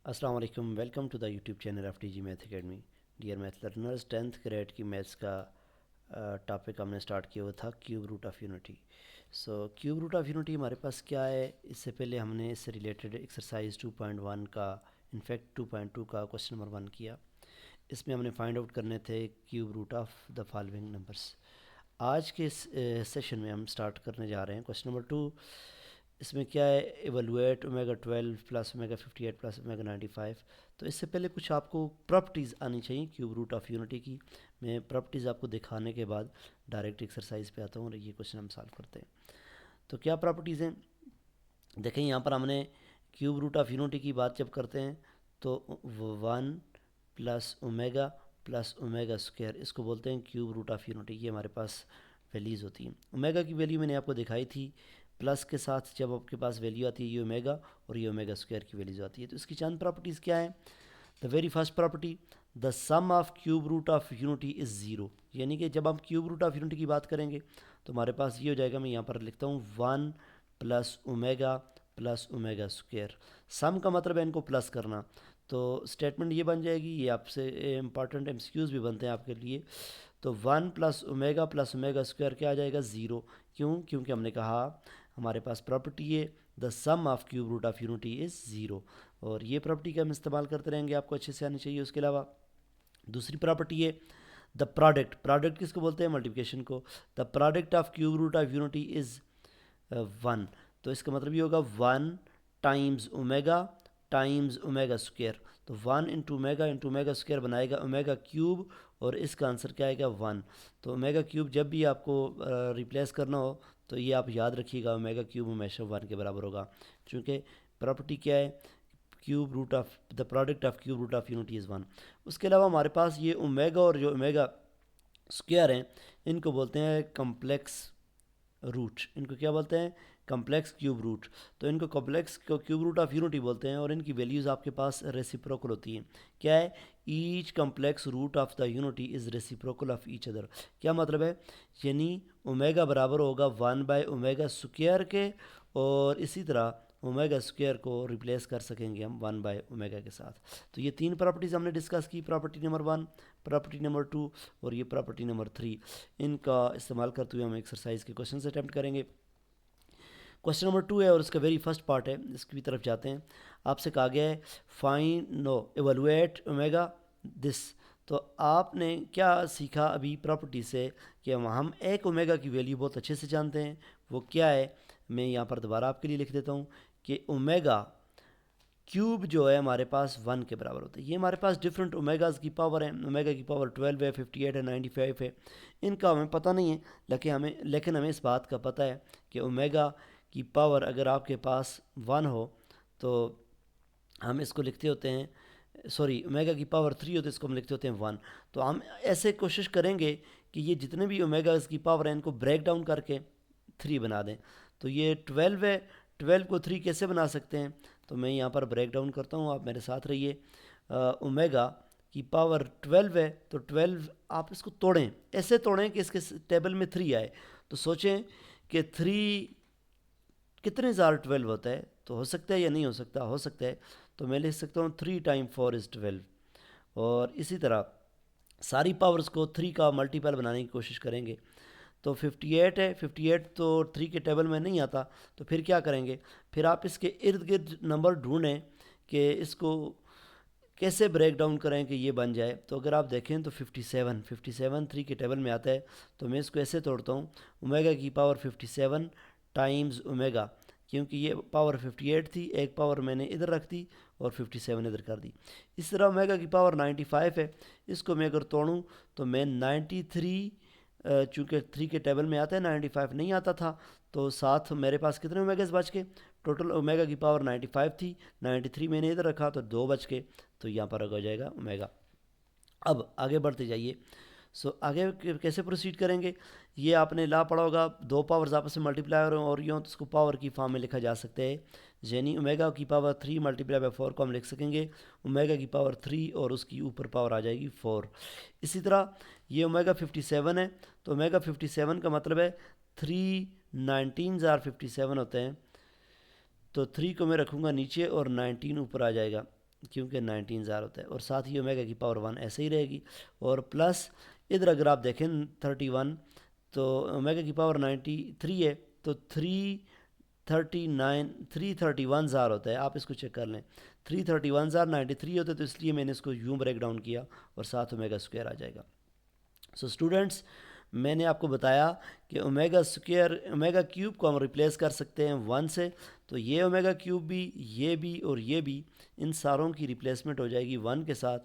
अस्सलाम वालेकुम। Welcome to the YouTube channel of T G math academy. Dear math learners, 10th grade की maths का topic हमने start किया हुआ था cube root of unity. So cube root of unity हमारे पास क्या है, इससे पहले हमने इससे रिलेटेड एक्सरसाइज 2.1 का, इनफैक्ट 2.2 का क्वेश्चन नंबर 1 किया। इसमें हमने फाइंड आउट करने थे cube root of the following numbers. आज के इस सेशन में हम स्टार्ट करने जा रहे हैं क्वेश्चन नंबर 2। इसमें क्या है, evaluate omega 12 plus omega 58 plus omega 95। तो इससे पहले कुछ आपको प्रॉपर्टीज़ आनी चाहिए क्यूब रूट ऑफ यूनिटी की। मैं प्रॉपर्टीज़ आपको दिखाने के बाद डायरेक्ट एक्सरसाइज पे आता हूँ और ये क्वेश्चन हम सॉल्व करते हैं। तो क्या प्रॉपर्टीज़ हैं, देखें यहाँ पर हमने क्यूब रूट ऑफ यूनिटी की बात जब करते हैं तो 1 प्लस ओमेगा स्क्वायर, इसको बोलते हैं क्यूब रूट ऑफ यूनिटी। ये हमारे पास वैल्यूज़ होती हैं। ओमेगा की वैल्यू मैंने आपको दिखाई थी, प्लस के साथ जब आपके पास वैल्यू आती है ये ओमेगा और ये ओमेगा स्क्वायर की वैल्यूज़ आती है। तो इसकी चंद प्रॉपर्टीज़ क्या है। The very first property, the sum of cube root of unity is zero. यानी कि जब हम क्यूब रूट ऑफ यूनिटी की बात करेंगे तो हमारे पास ये हो जाएगा, मैं यहाँ पर लिखता हूँ 1 प्लस ओमेगा स्क्वायर। सम का मतलब है इनको प्लस करना, तो स्टेटमेंट ये बन जाएगी। ये आपसे इंपॉर्टेंट एमसीक्यूज़ भी बनते हैं आपके लिए। तो 1 प्लस ओमेगा स्क्वायर क्या आ जाएगा, ज़ीरो। क्यों? क्योंकि हमने कहा हमारे पास प्रॉपर्टी है the sum of cube root of unity is zero, और ये प्रॉपर्टी का हम इस्तेमाल करते रहेंगे, आपको अच्छे से आनी चाहिए। उसके अलावा दूसरी प्रॉपर्टी है द प्रोडक्ट। प्रोडक्ट किसको बोलते हैं, मल्टीप्लिकेशन को। The product of cube root of unity is 1। तो इसका मतलब ये होगा 1 टाइम्स ओमेगा स्क्वायर। तो 1 इंटू ओमेगा स्क्वायर बनाएगा ओमेगा क्यूब, और इसका आंसर क्या आएगा 1। तो ओमेगा क्यूब जब भी आपको रिप्लेस करना हो तो ये आप याद रखिएगा, ओमेगा क्यूब हमेशा 1 के बराबर होगा, क्योंकि प्रॉपर्टी क्या है, cube root of the product of cube root of unity is 1। उसके अलावा हमारे पास ये ओमेगा और जो ओमेगा स्क्वायर हैं इनको बोलते हैं कम्प्लेक्स रूट। इनको क्या बोलते हैं, कम्प्लेक्स क्यूब रूट। तो इनको complex cube root of unity बोलते हैं, और इनकी वैल्यूज़ आपके पास रेसिप्रोकल होती हैं। क्या है, each complex root of the unity is reciprocal of each other. क्या मतलब है, यानी ओमेगा बराबर होगा 1 बाय ओमेगा स्क्वायर के, और इसी तरह ओमेगा स्क्वायर को रिप्लेस कर सकेंगे हम 1 बाय ओमेगा के साथ। तो ये तीन प्रॉपर्टीज़ हमने डिस्कस की, प्रॉपर्टी नंबर 1, प्रॉपर्टी नंबर 2 और ये प्रॉपर्टी नंबर 3। इनका इस्तेमाल करते हुए हम एक्सरसाइज के क्वेश्चन अटैम्प्ट करेंगे। क्वेश्चन नंबर 2 है और इसका वेरी फर्स्ट पार्ट है, इसकी तरफ जाते हैं। आपसे कहा गया है find no evaluate omega this. तो आपने क्या सीखा अभी प्रॉपर्टी से कि हम एक ओमेगा की वैल्यू बहुत अच्छे से जानते हैं, वो क्या है। मैं यहाँ पर दोबारा आपके लिए लिख देता हूँ कि ओमेगा क्यूब जो है हमारे पास 1 के बराबर होता है। ये हमारे पास डिफरेंट ओमेगाज़ की पावर है, ओमेगा की पावर 12 है, 58 है, 95 है। इनका हमें पता नहीं है, लेकिन हमें इस बात का पता है कि ओमेगा की पावर अगर आपके पास 1 हो तो हम इसको लिखते होते हैं, सॉरी ओमेगा की पावर 3 हो तो इसको हम लिखते होते हैं 1। तो हम ऐसे कोशिश करेंगे कि ये जितने भी ओमेगाज़ की पावर है इनको ब्रेक डाउन करके 3 बना दें। तो ये 12 है, 12 को 3 कैसे बना सकते हैं, तो मैं यहाँ पर ब्रेक डाउन करता हूँ, आप मेरे साथ रहिए। ओमेगा की पावर 12 है, तो 12 आप इसको तोड़ें, ऐसे तोड़ें कि इसके टेबल में 3 आए। तो सोचें कि 3 कितने ज़ार 12 होता है, तो हो सकता है या नहीं हो सकता, हो सकता है। तो मैं लिख सकता हूँ 3 टाइम 4 इज़ 12। और इसी तरह सारी पावर्स को 3 का मल्टीपल बनाने की कोशिश करेंगे। तो 58 है, 58 तो 3 के टेबल में नहीं आता, तो फिर क्या करेंगे, फिर आप इसके इर्द गिर्द नंबर ढूंढें कि इसको कैसे ब्रेक डाउन करें कि ये बन जाए। तो अगर आप देखें तो 57 3 के टेबल में आता है। तो मैं इसको ऐसे तोड़ता हूँ, ओमेगा की पावर 57 टाइम्स ओमेगा, क्योंकि ये पावर 58 थी, एक पावर मैंने इधर रख दी और 57 इधर कर दी। इस तरह ओमेगा की पावर 95 है, इसको मैं अगर तोड़ूँ तो मैं 93, चूँकि 3 के टेबल में आता है 95 नहीं आता था, तो साथ मेरे पास कितने ओमेगास बच के, टोटल ओमेगा की पावर 95 थी, 93 मैंने इधर रखा तो 2 बच के, तो यहाँ पर हो जाएगा ओमेगा। अब आगे बढ़ते जाइए। आगे कैसे प्रोसीड करेंगे, ये आपने ला पढ़ा होगा, दो पावर्स आपस में मल्टीप्लाई और यूँ तो उसको पावर की फॉर्म में लिखा जा सकता है। यानी ओमेगा की पावर 3 मल्टीप्लाई बाय 4 को हम लिख सकेंगे ओमेगा की पावर 3 और उसकी ऊपर पावर आ जाएगी 4। इसी तरह ये ओमेगा 57 है, तो ओमेगा 57 का मतलब है 3 19 57 होते हैं। तो 3 को मैं रखूँगा नीचे और 19 ऊपर आ जाएगा। क्योंकि 19,000 होता है, और साथ ही ओमेगा की पावर 1 ऐसे ही रहेगी, और प्लस इधर अगर आप देखें 31, तो ओमेगा की पावर 93 है, तो 331,000 होता है। आप इसको चेक कर लें, 331,093 होता है, तो इसलिए मैंने इसको यूँ ब्रेक डाउन किया और साथ ओमेगा स्क्वायर आ जाएगा। सो स्टूडेंट्स, मैंने आपको बताया कि ओमेगा स्क्वायर, ओमेगा क्यूब को हम रिप्लेस कर सकते हैं 1 से, तो ये ओमेगा क्यूब भी, ये भी और ये भी, इन सारों की रिप्लेसमेंट हो जाएगी 1 के साथ,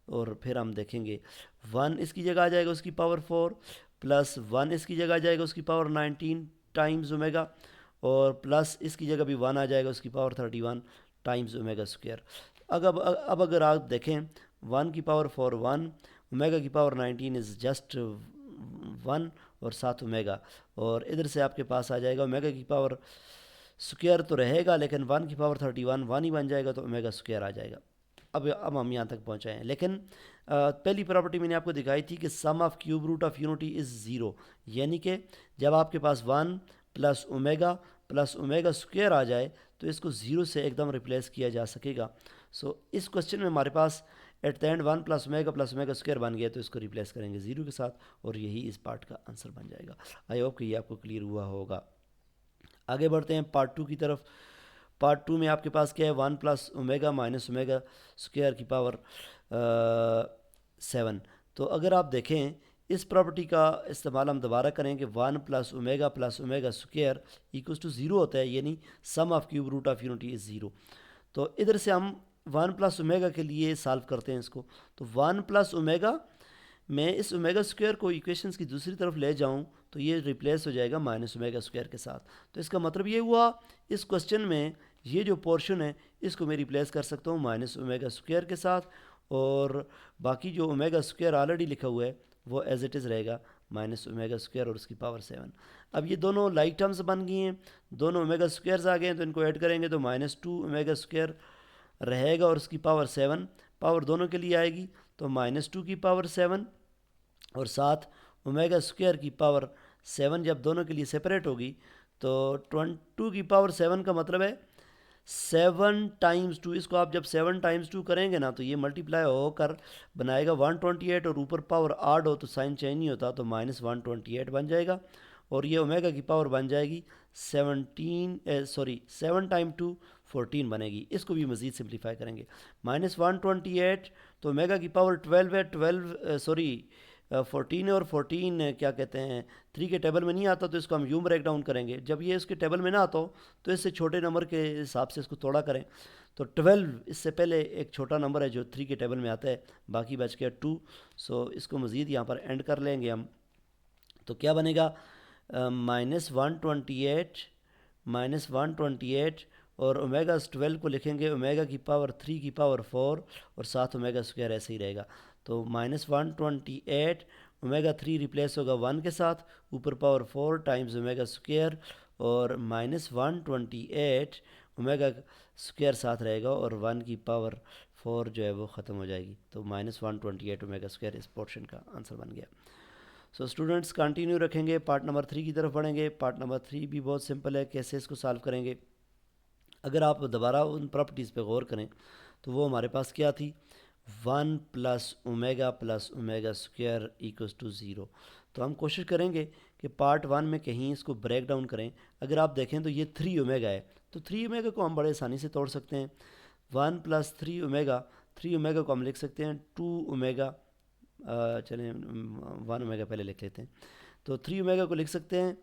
और फिर हम देखेंगे 1 इसकी जगह आ जाएगा उसकी पावर 4, प्लस 1 इसकी जगह आ जाएगा उसकी पावर 19 टाइम्स ओमेगा, और प्लस इसकी जगह भी 1 आ जाएगा उसकी पावर 31 टाइम्स ओमेगा स्क्वायर। अब अगर आप देखें 1 की पावर 4 1, ओमेगा की पावर 19 इज़ जस्ट 1 और साथ ओमेगा, और इधर से आपके पास आ जाएगा ओमेगा की पावर स्क्वायर तो रहेगा, लेकिन 1 की पावर 31 1 ही बन जाएगा, तो ओमेगा स्क्वायर आ जाएगा। अब हम यहाँ तक पहुँचे हैं, लेकिन पहली प्रॉपर्टी मैंने आपको दिखाई थी कि sum of cube root of unity is zero, यानी कि जब आपके पास 1 प्लस ओमेगा स्क्वायर आ जाए तो इसको ज़ीरो से एकदम रिप्लेस किया जा सकेगा। सो इस क्वेश्चन में हमारे पास at the end 1 plus omega square बन गया, तो इसको रिप्लेस करेंगे ज़ीरो के साथ, और यही इस पार्ट का आंसर बन जाएगा। आई होप कि ये आपको क्लियर हुआ होगा। आगे बढ़ते हैं पार्ट 2 की तरफ। पार्ट 2 में आपके पास क्या है, 1 plus omega minus omega square की पावर 7। तो अगर आप देखें इस प्रॉपर्टी का इस्तेमाल हम दोबारा करेंगे, 1 plus omega square equals to zero होता है, यानी sum of cube root of unity is zero. तो इधर से हम 1 प्लस ओमेगा के लिए सॉल्व करते हैं इसको, तो 1 प्लस ओमेगा, मैं इस ओमेगा स्क्वायर को इक्वेशंस की दूसरी तरफ ले जाऊं तो ये रिप्लेस हो जाएगा माइनस ओमेगा स्क्वायर के साथ। तो इसका मतलब ये हुआ, इस क्वेश्चन में ये जो पोर्शन है इसको मैं रिप्लेस कर सकता हूँ माइनस ओमेगा स्क्वायर के साथ, और बाकी जो ओमेगा स्क्वायर ऑलरेडी लिखा हुआ है वो एज इट इज़ रहेगा माइनस ओमेगा स्क्वायर और उसकी पावर 7। अब ये दोनों लाइक टर्म्स बन गई हैं, दोनों ओमेगा स्क्वायर्स आ गए हैं, तो इनको ऐड करेंगे तो -2 ओमेगा स्क्वायर रहेगा और उसकी पावर 7, पावर दोनों के लिए आएगी, तो -2 की पावर 7 और साथ ओमेगा स्क्वायर की पावर 7 जब दोनों के लिए सेपरेट होगी, तो 22 की पावर 7 का मतलब है 7 टाइम्स 2। इसको आप जब 7 टाइम्स 2 करेंगे ना, तो ये मल्टीप्लाई होकर बनाएगा 128, और ऊपर पावर आड हो तो साइन चेंज नहीं होता, तो -128 बन जाएगा, और ये ओमेगा की पावर बन जाएगी 7 टाइम 2 14 बनेगी। इसको भी मज़ीद सिंप्लीफाई करेंगे, -128, तो ओमेगा की पावर 12 है, 14 है, और 14 क्या कहते हैं 3 के टेबल में नहीं आता, तो इसको हम यूँ ब्रेक डाउन करेंगे। जब ये इसके टेबल में ना आता हो तो इससे छोटे नंबर के हिसाब से इसको तोड़ा करें, तो 12 इससे पहले एक छोटा नंबर है जो 3 के टेबल में आता है, बाकी बच गया 2। सो इसको मज़ीद यहाँ पर एंड कर लेंगे हम, तो क्या बनेगा -128 और ओमेगा 12 को लिखेंगे ओमेगा की पावर 3 की पावर 4 और साथ ओमेगा स्क्वायर ऐसे ही रहेगा, तो -128 ओमेगा 3 रिप्लेस होगा 1 के साथ, ऊपर पावर 4 टाइम्स ओमेगा स्क्वायर, और -128 ओमेगा स्क्वायर साथ रहेगा और 1 की पावर 4 जो है वो ख़त्म हो जाएगी, तो -128 ओमेगा स्क्वायर इस पोर्शन का आंसर बन गया। सो स्टूडेंट्स कंटिन्यू रखेंगे, पार्ट नंबर 3 की तरफ बढ़ेंगे। पार्ट नंबर 3 भी बहुत सिंपल है, कैसे इसको सॉल्व करेंगे। अगर आप दोबारा उन प्रॉपर्टीज़ पे गौर करें तो वो हमारे पास क्या थी, 1 plus omega square equals to zero. तो हम कोशिश करेंगे कि पार्ट 1 में कहीं इसको ब्रेक डाउन करें। अगर आप देखें तो ये 3 ओमेगा है, तो 3 ओमेगा को हम बड़े आसानी से तोड़ सकते हैं। 1 प्लस 3 ओमेगा को हम लिख सकते हैं 2 ओमेगा, चलें 1 ओमेगा पहले लिख लेते हैं, तो 3 ओमेगा को लिख सकते हैं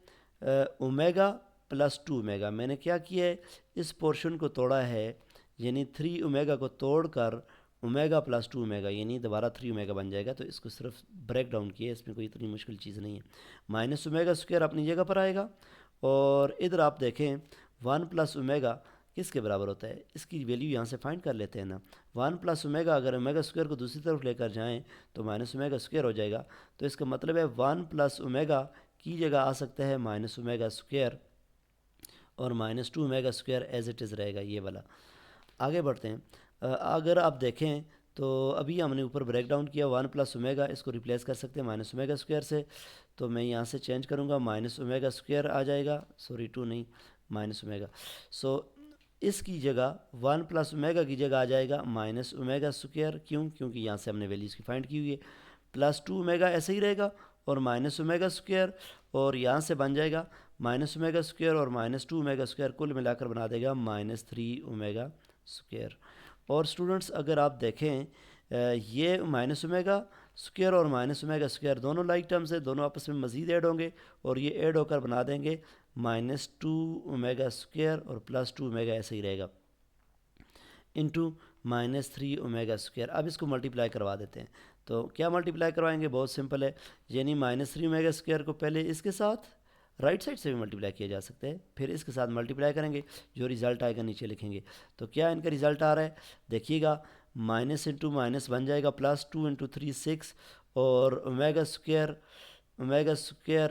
ओमेगा प्लस 2 ओमेगा। मैंने क्या किया है, इस पोर्शन को तोड़ा है, यानी 3 ओमेगा को तोड़कर ओमेगा प्लस 2 ओमेगा, यानी दोबारा 3 ओमेगा बन जाएगा, तो इसको सिर्फ ब्रेक डाउन किया, इसमें कोई इतनी मुश्किल चीज़ नहीं है। माइनस ओमेगा स्क्वायर अपनी जगह पर आएगा, और इधर आप देखें 1 प्लस ओमेगा किसके बराबर होता है, इसकी वैल्यू यहाँ से फाइंड कर लेते हैं ना। 1 प्लस ओमेगा, अगर ओमेगा स्क्वायर को दूसरी तरफ लेकर जाएं तो माइनस ओमेगा स्क्वायर हो जाएगा, तो इसका मतलब है 1 प्लस ओमेगा की जगह आ सकता है माइनस ओमेगा स्क्वायर, और -2 omega square as it is रहेगा ये वाला। आगे बढ़ते हैं। अगर आप देखें तो अभी हमने ऊपर ब्रेक डाउन किया 1 प्लस ओमेगा, इसको रिप्लेस कर सकते हैं माइनस ओमेगा स्क्वायर से, तो मैं यहाँ से चेंज करूँगा माइनस ओमेगा स्क्वायर आ जाएगा, सॉरी 2 नहीं माइनस ओमेगा। सो इसकी जगह 1 प्लस ओमेगा की जगह आ जाएगा माइनस ओमेगा स्क्वायर। क्यों? क्योंकि यहाँ से हमने वैल्यूज़ की फाइंड की हुई है। प्लस 2 ओमेगा ऐसे ही रहेगा और माइनस ओमेगा स्क्वायर, और यहाँ से बन जाएगा माइनस ओमेगा स्क्वायर और माइनस 2 ओमेगा स्क्वायर, कुल मिलाकर बना देगा माइनस 3 ओमेगा स्क्वायर। और स्टूडेंट्स अगर आप देखें ये माइनस ओमेगा स्क्वायर और माइनस ओमेगा स्क्वायर दोनों लाइक टर्म्स है, दोनों आपस में मज़ीद ऐड होंगे और ये ऐड होकर बना देंगे माइनस 2 ओमेगा स्क्वायर और प्लस 2 ओमेगा ऐसे ही रहेगा इंटू माइनस 3 ओमेगा स्क्वायर। अब इसको मल्टीप्लाई करवा देते हैं। तो क्या मल्टीप्लाई करवाएंगे? बहुत सिंपल है, यानी माइनस 3 ओमेगा स्क्वायर को पहले इसके साथ राइट साइड से भी मल्टीप्लाई किया जा सकता है, फिर इसके साथ मल्टीप्लाई करेंगे, जो रिज़ल्ट आएगा नीचे लिखेंगे। तो क्या इनका रिज़ल्ट आ रहा है देखिएगा, माइनस इंटू माइनस बन जाएगा प्लस 2 इंटू 3 6, और omega square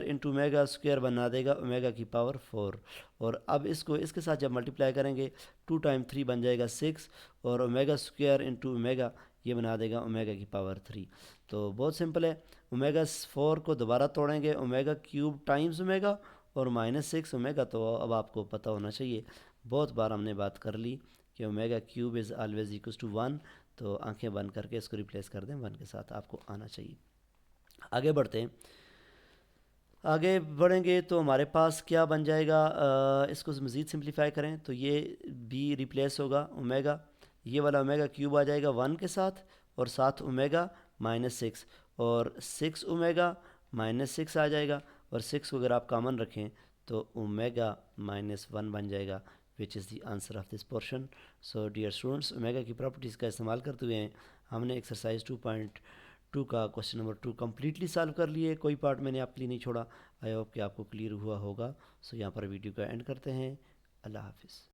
into omega square बना देगा ओमेगा की पावर 4। और अब इसको इसके साथ जब मल्टीप्लाई करेंगे 2 टाइम 3 बन जाएगा 6, और ओमेगा स्क्वायर इंटू ओमेगा ये बना देगा ओमेगा की पावर 3। तो बहुत सिंपल है, ओमेगा 4 को दोबारा तोड़ेंगे, ओमेगा क्यूब टाइम्स ओमेगा और माइनस 6 ओमेगा। तो अब आपको पता होना चाहिए, बहुत बार हमने बात कर ली कि omega cube is always equals to 1। तो आंखें बंद करके इसको रिप्लेस कर दें 1 के साथ, आपको आना चाहिए। आगे बढ़ते हैं। आगे बढ़ेंगे तो हमारे पास क्या बन जाएगा, इसको मज़ीद सिंप्लीफाई करें तो ये बी रिप्लेस होगा ओमेगा, ये वाला ओमेगा क्यूब आ जाएगा 1 के साथ, और साथ ओमेगा माइनस 6, और 6 ओमेगा माइनस 6 आ जाएगा, और 6 को अगर आप कॉमन रखें तो ओमेगा माइनस 1 बन जाएगा, which is the answer of this portion. So dear students, omega की प्रॉपर्टीज़ का इस्तेमाल करते हुए हमने एक्सरसाइज 2.2 का क्वेश्चन नंबर 2 कम्प्लीटली सॉल्व कर लिए। कोई पार्ट मैंने आपके लिए नहीं छोड़ा। आई होप कि आपको क्लियर हुआ होगा। सो यहाँ पर वीडियो का एंड करते हैं। अल्लाह हाफिज़।